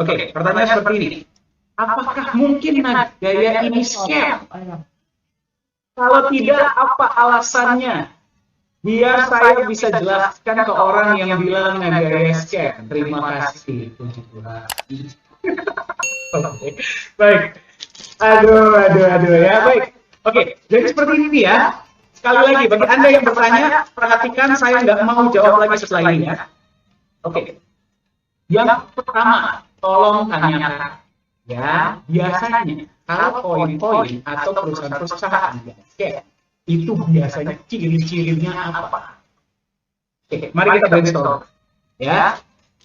Oke, pertanyaan seperti ini. Apakah mungkin gaya ini scam? Kalau tidak, apa alasannya? Biar saya bisa jelaskan ke orang yang bilang gaya scam. Terima kasih, puji Tuhan. Oke, baik. Aduh ya, baik. Oke, jadi seperti ini ya. Sekali lagi, bagi Anda yang bertanya, perhatikan saya nggak mau jawab lagi setelah ini ya. Oke. Yang pertama, tolong tanyakan. Ya, biasanya kalau poin-poin atau perusahaan-perusahaan yang scam, itu biasanya ciri-cirinya apa? Oke, mari kita brainstorm. Ya,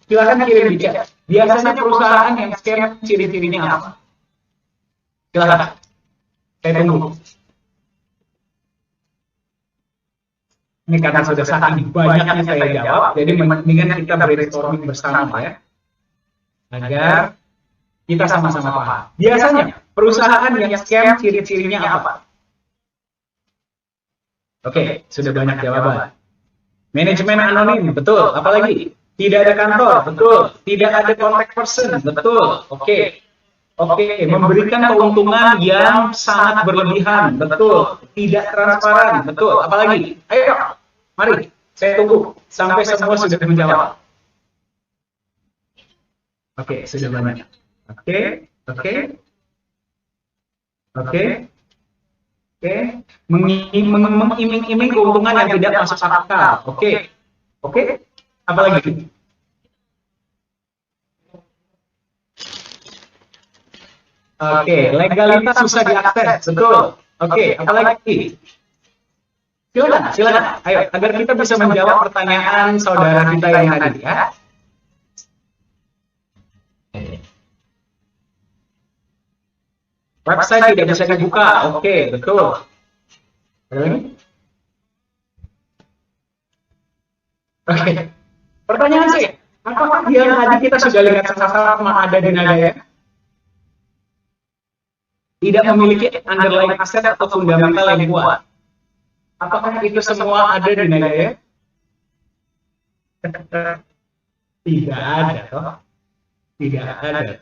silakan kirim di chat. Biasanya perusahaan yang scam ciri-cirinya apa? Silakan. Saya tunggu. Ini karena sudah saking banyaknya saya jawab, jadi mendingan kita brainstorming bersama ya. Agar kita sama-sama paham. Biasanya perusahaan yang scam ciri-cirinya apa? Oke, sudah banyak jawaban. Manajemen anonim, betul. Apalagi? Tidak ada kantor, betul. Tidak ada contact person, betul. Oke, memberikan keuntungan yang sangat berlebihan, betul. Tidak transparan, betul. Apalagi? Ayo, mari. Saya tunggu sampai semua sudah menjawab. Oke, sudah banyak. Oke. Mengiming-iming keuntungan yang tidak masuk akal. Oke. Apalagi? Oke, legalitas susah diakses, betul. Oke, apalagi? Silakan. Ayo, agar kita bisa menjawab pertanyaan saudara kita yang tadi ya. Website tidak bisa dibuka, oke, betul. Oke. Pertanyaan saya, apakah yang tadi kita sudah lihat sama-sama ada di Nagaya? Tidak memiliki underlying aset atau fundamental yang kuat. Apakah itu semua ada di Nagaya? Tidak ada, toh? Tidak ada.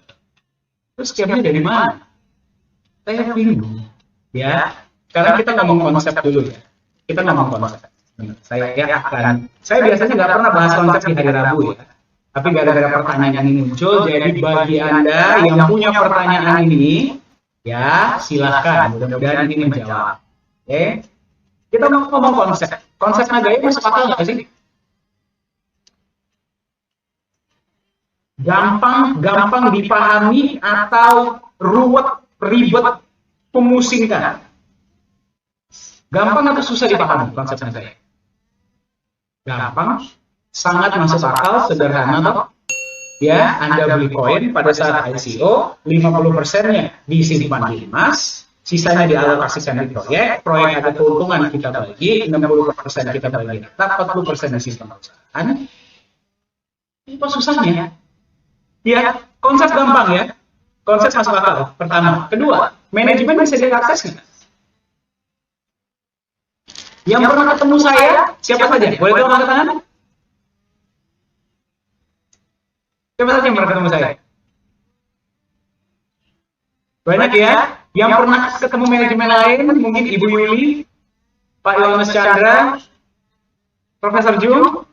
Terus scamnya dari mana? Saya bingung. Ya, sekarang kita ngomong konsep dulu ya. Saya biasanya nggak pernah bahas konsep di hari Rabu ya. Tapi gara-gara pertanyaan ini muncul, jadi bagi Anda yang punya pertanyaan ini, ya silahkan. Mudah-mudahan ini menjawab. Oke, kita ngomong konsep. Konsep Nagaya masuk akal nggak sih? Gampang dipahami atau ribet, memusingkan? Gampang atau susah dipahami konsepnya saya? Gampang, sangat masuk akal, sederhana toh. Ya, Anda beli koin pada saat ICO, 50%-nya disimpan di emas, sisanya dialokasikan di proyek ada keuntungan kita bagi, 60% kita bagi rata, 40% disimpan perusahaan. Apa susahnya? Ya, konsep gampang ya. Konsep masuk akal, pertama. Kedua, manajemen bisa diakses nggak? Yang pernah ketemu saya, siapa saja? Boleh tahu angkat tangan? Siapa saja yang pernah ketemu saya? Banyak ya. Yang pernah ketemu manajemen lain, mungkin Ibu Yuli, Pak Yohanes Chandra, Profesor Jung.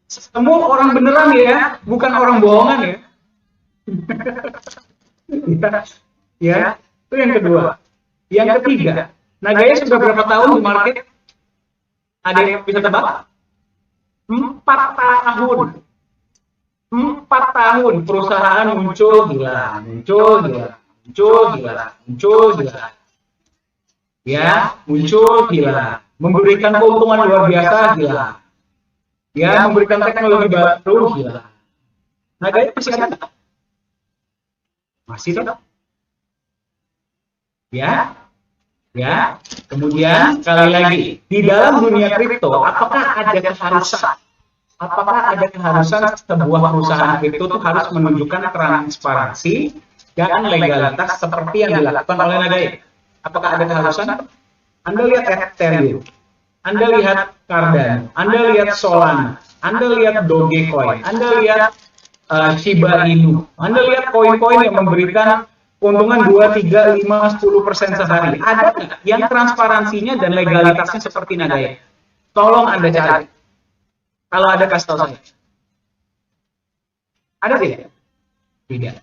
Semua orang beneran ya, bukan orang bohongan ya. Ya, itu yang kedua. Yang ketiga, Nagaya sudah berapa tahun di market? Ada yang bisa tebak? 4 tahun. 4 tahun perusahaan muncul gila. Ya, muncul gila. Memberikan keuntungan luar biasa gila. Ya, memberikan teknologi baru gila. Nagaya masih ada? Masih toh? Ya. Kemudian sekali lagi, di dalam dunia kripto, apakah ada keharusan sebuah perusahaan kripto itu harus menunjukkan transparansi dan legalitas seperti yang dilakukan oleh Nagaya? Apakah ada keharusan? Anda lihat Ethereum, Anda lihat Cardano, Anda lihat Solana, Anda lihat Dogecoin, Anda lihat Shiba Inu. Anda lihat koin-koin yang memberikan keuntungan 2, 3, 5, 10% sehari. Ada nggak yang transparansinya dan legalitasnya seperti Nagaya? Tolong Anda cari. Kalau ada, kasih tahu saya. Ada tidak? Tidak.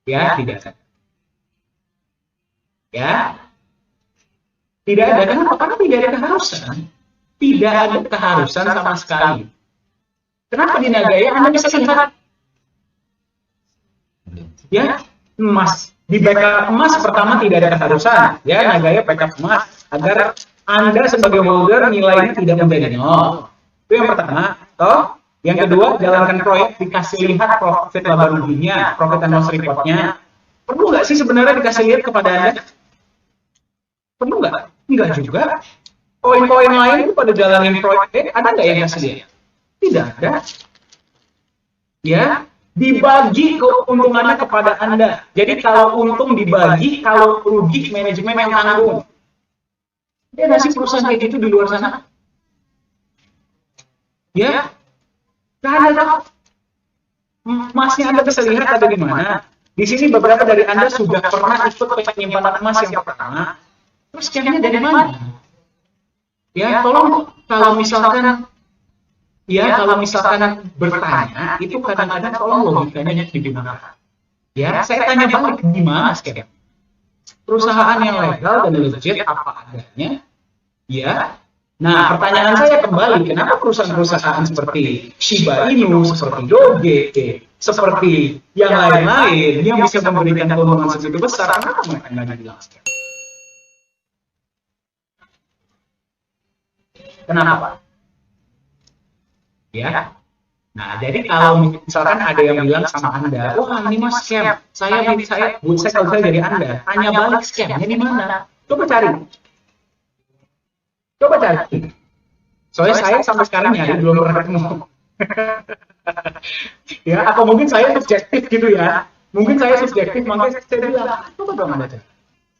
Ya, tidak ada. Ya, tidak ada. Kenapa? Karena tidak ada keharusan. Tidak ada keharusan sama sekali. Kenapa di Nagaya Anda bisa lihat? Ya, emas. Di backup emas pertama tidak ada keharusan. Ya, Nagaya backup emas agar Anda sebagai holder nilainya tidak menjadi nol. Itu yang pertama. Toh, yang kedua, jalankan proyek, dikasih lihat profit laba ruginya, profit and loss report-nya. Perlu nggak sih sebenarnya dikasih lihat kepada Anda? Perlu nggak? Enggak juga. Koin-koin lain itu pada jalanin proyek, ada nggak yang kasih lihat? Tidak ada. Ya, dibagi keuntungannya kepada Anda. Jadi kalau untung dibagi, kalau rugi manajemen yang tanggung. Ada nggak sih perusahaan kayak gitu di luar sana? Ya, nggak ada. Emasnya Anda bisa lihat ada di mana. Di sini beberapa dari Anda sudah pernah ikut penyimpanan emas yang pertama. Terus scamnya dari mana? Ya, tolong kalau misalkan bertanya, itu kadang-kadang tolong logikanya digunakan. Ya, saya tanya balik, gimana scam? Perusahaan yang legal dan legit apa adanya? Ya. Nah, pertanyaan saya kembali, kenapa perusahaan-perusahaan seperti Shiba Inu, seperti Doge, seperti yang lain-lain yang bisa memberikan keuntungan segitu besar, kenapa mereka nggak bilang scam? Kenapa? Ya. Nah, jadi kalau misalkan ada yang bilang sama Anda, wah ini mas scam, kalau saya jadi Anda, tanya balik scamnya di mana? Coba cari. Soalnya saya sampai sekarang nyari belum pernah ketemu. Ya, atau mungkin saya subjektif gitu ya. Mungkin saya subjektif, makanya saya bilang, coba dong Anda cari.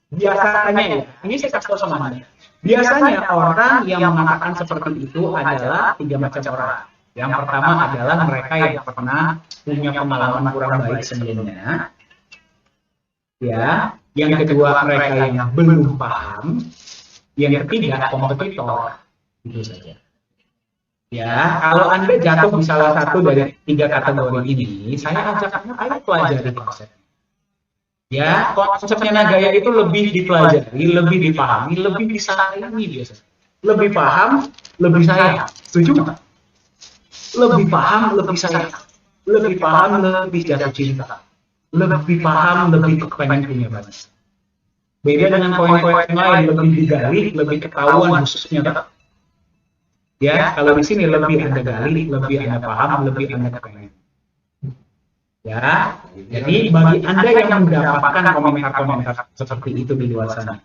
Biasanya ya, ini saya kasih tahu sama Anda. Biasanya orang yang mengatakan seperti itu adalah 3 macam orang. Yang pertama adalah mereka yang pernah punya pengalaman kurang baik sebelumnya. Ya, yang kedua mereka yang belum paham. Yang ketiga kompetitor. Itu saja. Ya, kalau Anda jatuh di salah satu dari 3 kategori ini, saya ajak Anda ayo pelajari konsep. Ya, konsepnya Nagaya itu lebih dipelajari, lebih dipahami, lebih disayangi biasanya. Lebih paham, lebih sayang. Setuju nggak? Lebih paham, lebih sayang. Lebih paham, lebih jatuh cinta. Lebih paham, lebih kepengen punya banyak. Beda dengan koin-koin lain, lebih digali, lebih ketahuan khususnya. Ya, kalau di sini lebih Anda gali, lebih Anda paham, lebih Anda kepengen. Ya, jadi bagi Anda yang mendapatkan komentar-komentar seperti itu di luar sana,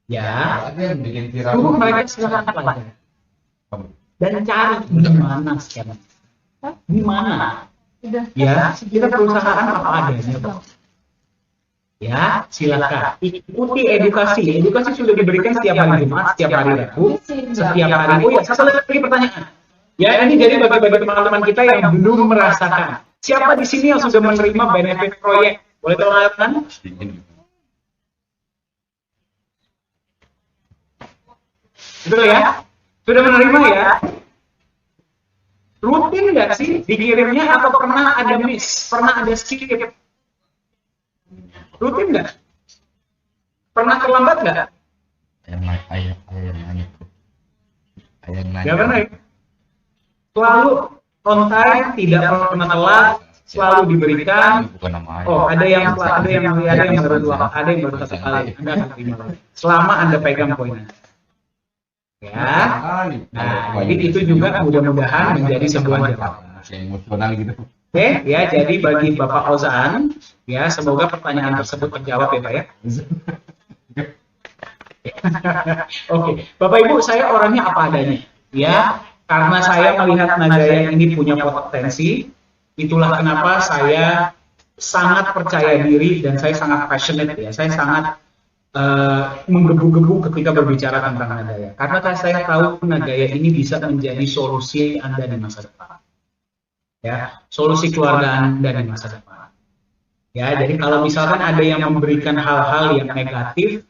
ya, suruh mereka silakan pelajari dan cari di mana scam, di mana. Ya, kita perusahaan apa adanya, Pak. Ya, silakan ikuti edukasi. Edukasi sudah diberikan setiap hari Jumat, setiap hari Rabu, setiap hari. Oh ya, satu lagi pertanyaan. Ya, ini jadi bagi teman-teman kita yang belum merasakan. Siapa di sini yang sudah menerima benefit proyek? Boleh tolong lihatkan? Betul ya? Sudah menerima ya? Rutin nggak sih dikirimnya atau pernah ada miss? Pernah ada skip? Rutin nggak? Pernah terlambat nggak? Nggak pernah ya? Selalu on time, tidak pernah telat, selalu diberikan. Oh, ada yang baru 2, ada yang baru 1 kali. Anda akan terima lagi. Selama Anda pegang poinnya. Ya. Nah, jadi itu juga mudah-mudahan menjadi sebuah jawaban. Oke, ya, jadi bagi Bapak Ozan, ya, semoga pertanyaan tersebut terjawab ya, Pak ya. Oke, Bapak Ibu, saya orangnya apa adanya. Ya, karena saya melihat Nagaya ini punya potensi, itulah kenapa saya sangat percaya diri dan saya sangat passionate ya. Saya sangat menggebu-gebu ketika berbicara tentang Nagaya. Karena saya tahu Nagaya ini bisa menjadi solusi Anda di masa depan. ya, solusi keluarga Anda di masa depan. Ya, jadi kalau misalkan ada yang memberikan hal-hal yang negatif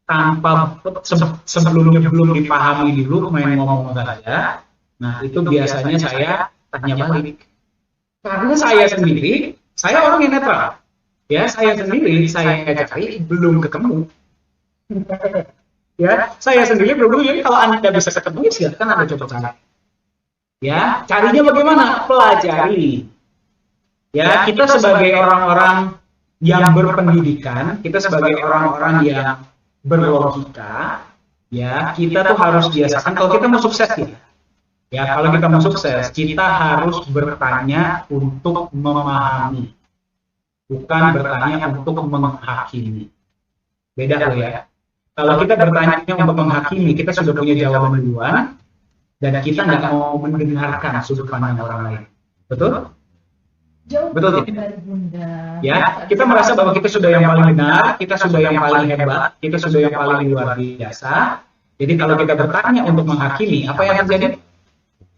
tanpa sebelumnya belum dipahami dulu, main ngomong saja, nah itu biasanya saya tanya balik. Karena saya sendiri, saya orang yang netral. Ya, saya sendiri, saya cari belum ketemu. Ya, saya sendiri belum. Jadi kalau Anda bisa ketemu, silakan Anda coba cari. Ya, carinya bagaimana? Pelajari. Ya, kita sebagai orang-orang yang berpendidikan, kita sebagai orang-orang yang berlogika, ya, kita tuh harus biasakan kalau kita mau sukses ya. Ya, kalau kita mau sukses, kita harus bertanya untuk memahami. Bukan bertanya untuk menghakimi. Beda loh ya. Kalau kita bertanya untuk menghakimi, kita sudah punya jawaban duluan, dan kita nggak mau mendengarkan sudut pandang orang lain. Betul? Betul tidak? Ya, kita merasa bahwa kita sudah yang paling benar, kita sudah yang paling hebat, kita sudah yang paling luar biasa. Jadi kalau kita bertanya untuk menghakimi, apa yang terjadi?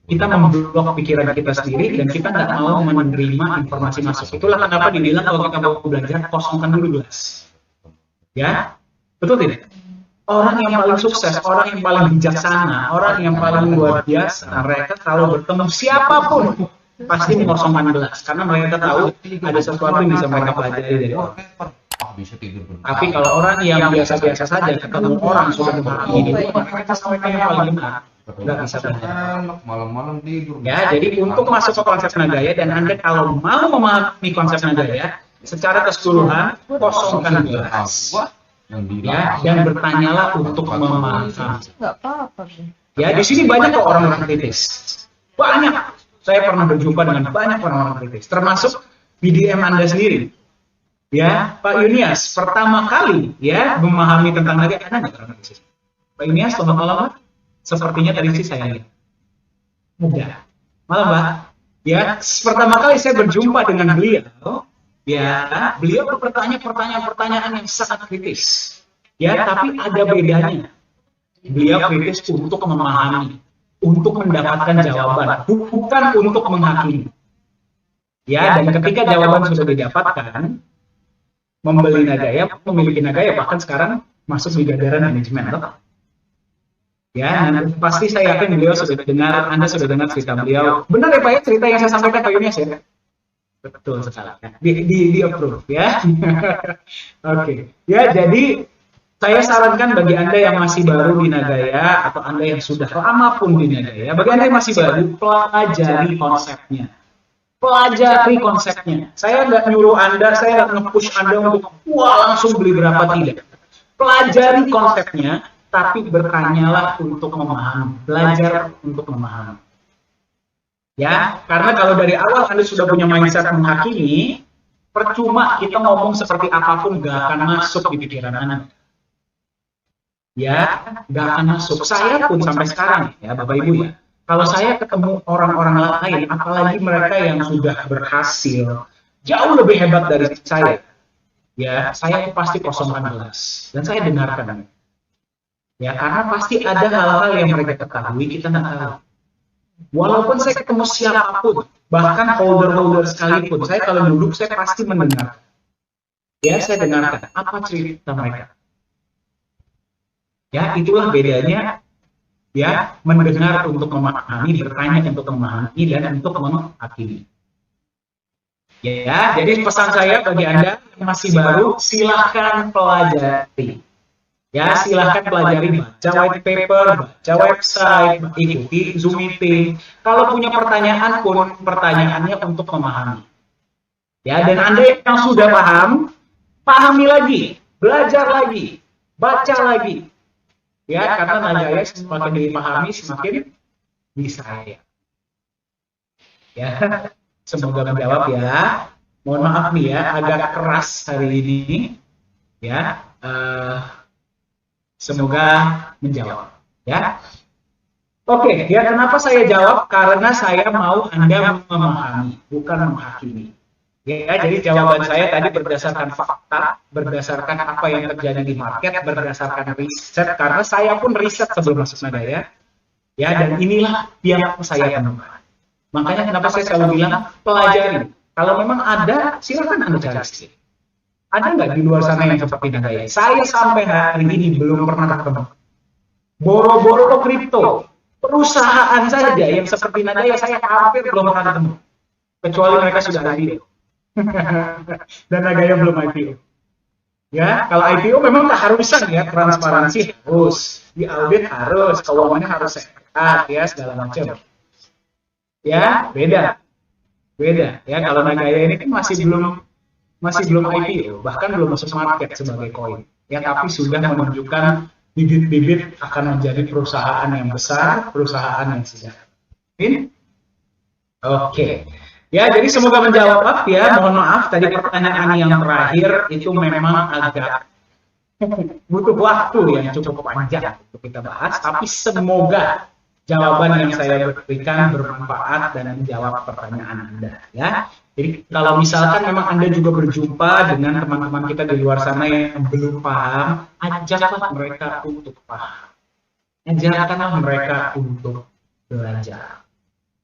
Kita memblok pikiran kita sendiri dan kita nggak mau menerima informasi masuk. Itulah kenapa dibilang kalau kita mau belajar, kosongkan dulu gelas. Ya, betul tidak? Orang yang paling sukses, orang yang paling bijaksana, orang yang paling luar biasa, mereka kalau bertemu siapapun pasti mengosongkan gelas karena mereka tahu ada sesuatu yang bisa mereka pelajari dari orang. Tapi kalau orang yang biasa-biasa saja ketemu orang sudah begini, mereka sampai yang paling benar, nggak bisa belajar. Malam-malam tidur. Ya, jadi untuk masuk ke konsep Nagaya dan Anda kalau mau memahami konsep Nagaya secara keseluruhan, kosongkan gelas. Ya, dan bertanyalah untuk memahami. Nggak apa-apa. Ya, di sini banyak kok orang-orang kritis. Banyak. Saya pernah berjumpa dengan banyak orang-orang kritis, termasuk BDM Anda sendiri. Ya, Pak Yunias, pertama kali ya memahami tentang Nagaya, ada nggak orang kritis? Pak Yunias, selamat malam, Pak. Sepertinya tadi sih saya lihat. Mudah. Malam, Pak. Ya, pertama kali saya berjumpa dengan beliau, ya, beliau bertanya pertanyaan yang sangat kritis. Ya, tapi ada bedanya. Beliau kritis untuk memahami, untuk mendapatkan jawaban, bukan untuk menghakimi. Ya, dan ketika jawaban sudah didapatkan, membeli Nagaya, memiliki Nagaya, bahkan sekarang masuk di jajaran manajemen. Ya, nanti pasti saya yakin beliau sudah dengar, Anda sudah dengar cerita beliau. Benar ya Pak ya, cerita yang saya sampaikan Pak Yunias ya? Betul sekali. Di approve ya. Oke. Ya, jadi saya sarankan bagi Anda yang masih baru di Nagaya atau Anda yang sudah lama pun di Nagaya, bagi Anda yang masih baru, pelajari konsepnya. Pelajari konsepnya. Saya nggak nyuruh Anda, saya nggak nge-push Anda untuk wah langsung beli berapa, tidak. Pelajari konsepnya, tapi bertanyalah untuk memahami. Belajar untuk memahami. Ya, karena kalau dari awal Anda sudah punya mindset menghakimi, percuma kita ngomong seperti apapun nggak akan masuk di pikiran Anda. Ya, nggak akan masuk. Saya pun sampai sekarang, ya Bapak Ibu ya, kalau saya ketemu orang-orang lain, apalagi mereka yang sudah berhasil, jauh lebih hebat dari saya, ya, saya pasti kosongkan gelas dan saya dengarkan. Ya, karena pasti ada hal-hal yang mereka ketahui kita nggak tahu. Walaupun saya ketemu siapapun, bahkan holder-holder sekalipun, saya kalau duduk saya pasti mendengar. Ya, saya dengarkan apa cerita mereka. Ya, itulah bedanya ya mendengar untuk memahami, bertanya untuk memahami, dan untuk menghakimi. Ya, jadi pesan saya bagi Anda yang masih baru, silahkan pelajari. Ya, silahkan pelajari, baca white paper, baca website, ikuti Zoom meeting. Kalau punya pertanyaan pun, pertanyaannya untuk memahami. Ya, dan Anda yang sudah paham, pahami lagi, belajar lagi, baca lagi. Ya, karena Nagaya semakin dipahami, semakin disayang. Ya, semoga menjawab ya. Mohon maaf nih ya, agak keras hari ini. Ya, semoga menjawab. Ya, oke. Ya, kenapa saya jawab? Karena saya mau Anda memahami, bukan menghakimi. Ya, jadi jawaban saya tadi berdasarkan fakta, berdasarkan apa yang terjadi di market, berdasarkan riset, karena saya pun riset sebelum masuk Nagaya. Ya, dan inilah yang saya temukan. Makanya kenapa saya selalu bilang pelajari. Kalau memang ada, silakan Anda cari sendiri. Ada nggak di luar sana yang seperti Nagaya? Saya sampai hari ini belum pernah ketemu. Boro-boro kripto, perusahaan saja yang seperti Nagaya saya hampir belum pernah ketemu. Kecuali mereka sudah IPO. Dan Nagaya belum IPO. Ya, kalau IPO memang keharusan ya, transparansi harus, diaudit harus, keuangannya harus sehat ya, segala macam. Ya, beda ya. Kalau Nagaya ini kan masih belum IPO, bahkan belum masuk market sebagai koin. Ya, tapi sudah menunjukkan bibit-bibit akan menjadi perusahaan yang besar, perusahaan yang sejahtera. Oke. Ya, jadi semoga menjawab ya. Mohon maaf tadi pertanyaan yang terakhir itu memang agak butuh waktu yang cukup panjang untuk kita bahas, tapi semoga jawaban yang saya berikan bermanfaat dan menjawab pertanyaan Anda ya. Jadi kalau misalkan memang Anda juga berjumpa dengan teman-teman kita di luar sana yang belum paham, ajaklah mereka untuk paham. Ajarkanlah mereka untuk belajar.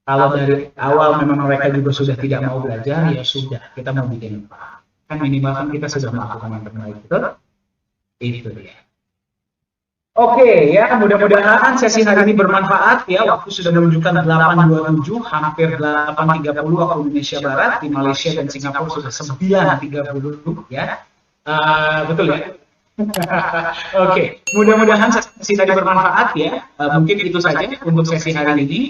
Kalau dari awal memang mereka juga sudah tidak mau belajar, ya sudah, kita mau bikin apa? Kan minimal kan kita sudah melakukan yang terbaik, betul? Itu dia. Oke, ya, mudah-mudahan sesi hari ini bermanfaat ya. Waktu sudah menunjukkan 8.27, hampir 8.30 waktu Indonesia Barat. Di Malaysia dan Singapura sudah 9.30 ya. Betul ya? Oke, mudah-mudahan sesi tadi bermanfaat ya. Mungkin itu saja untuk sesi hari ini.